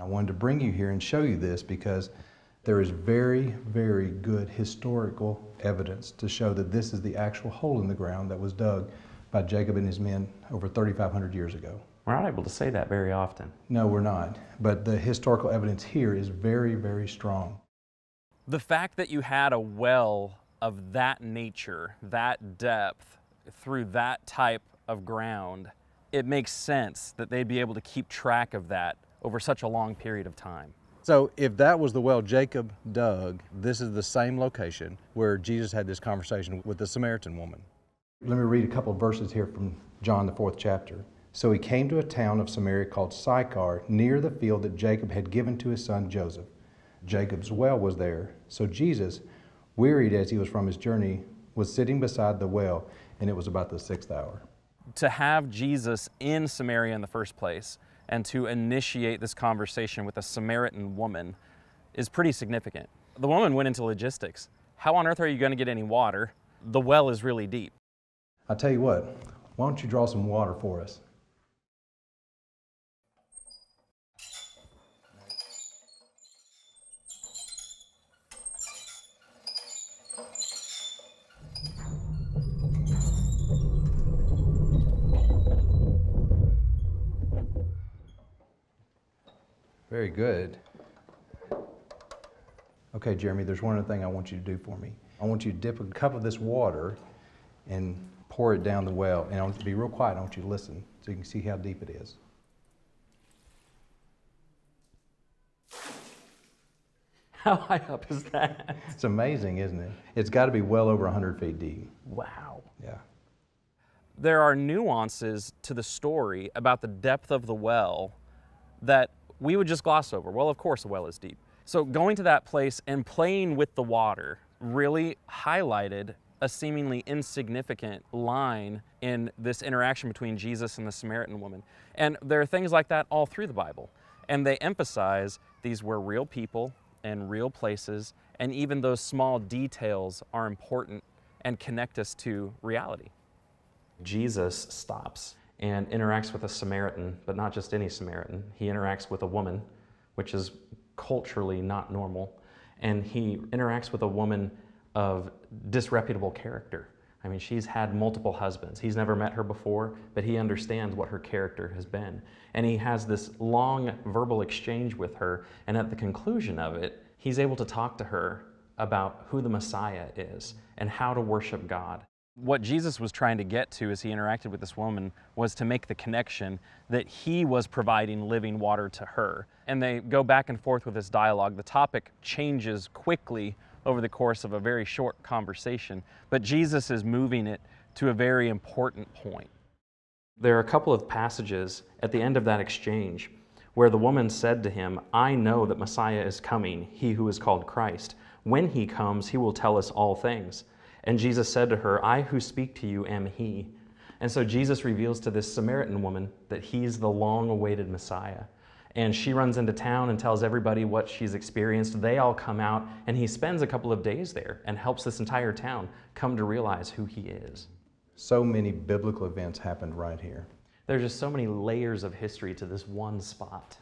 I wanted to bring you here and show you this because there is very, very good historical evidence to show that this is the actual hole in the ground that was dug by Jacob and his men over 3,500 years ago. We're not able to say that very often. No, we're not. But the historical evidence here is very, very strong. The fact that you had a well of that nature, that depth, through that type of ground, it makes sense that they'd be able to keep track of that over such a long period of time. So if that was the well Jacob dug, this is the same location where Jesus had this conversation with the Samaritan woman. Let me read a couple of verses here from John, the 4th chapter. So he came to a town of Samaria called Sychar, near the field that Jacob had given to his son Joseph. Jacob's well was there. So Jesus, wearied as he was from his journey, was sitting beside the well, and it was about the 6th hour. To have Jesus in Samaria in the first place and to initiate this conversation with a Samaritan woman is pretty significant. The woman went into logistics. How on earth are you going to get any water? The well is really deep. I'll tell you what, why don't you draw some water for us? Very good. Okay, Jeremy, there's one other thing I want you to do for me. I want you to dip a cup of this water and pour it down the well. And I want you to be real quiet. I want you to listen so you can see how deep it is. How high up is that? It's amazing, isn't it? It's got to be well over 100 feet deep. Wow. Yeah. There are nuances to the story about the depth of the well that we would just gloss over. Well, of course, the well is deep. So going to that place and playing with the water really highlighted a seemingly insignificant line in this interaction between Jesus and the Samaritan woman. And there are things like that all through the Bible. And they emphasize these were real people and real places, and even those small details are important and connect us to reality. Jesus stops and interacts with a Samaritan, but not just any Samaritan. He interacts with a woman, which is culturally not normal, and he interacts with a woman of disreputable character. I mean, she's had multiple husbands. He's never met her before, but he understands what her character has been. And he has this long verbal exchange with her, and at the conclusion of it, he's able to talk to her about who the Messiah is and how to worship God. What Jesus was trying to get to as he interacted with this woman was to make the connection that he was providing living water to her. And they go back and forth with this dialogue. The topic changes quickly over the course of a very short conversation, but Jesus is moving it to a very important point. There are a couple of passages at the end of that exchange where the woman said to him, "I know that Messiah is coming, he who is called Christ. When he comes, he will tell us all things." And Jesus said to her, "I who speak to you am he." And so Jesus reveals to this Samaritan woman that he's the long-awaited Messiah. And she runs into town and tells everybody what she's experienced. They all come out, and he spends a couple of days there and helps this entire town come to realize who he is. So many biblical events happened right here. There's just so many layers of history to this one spot.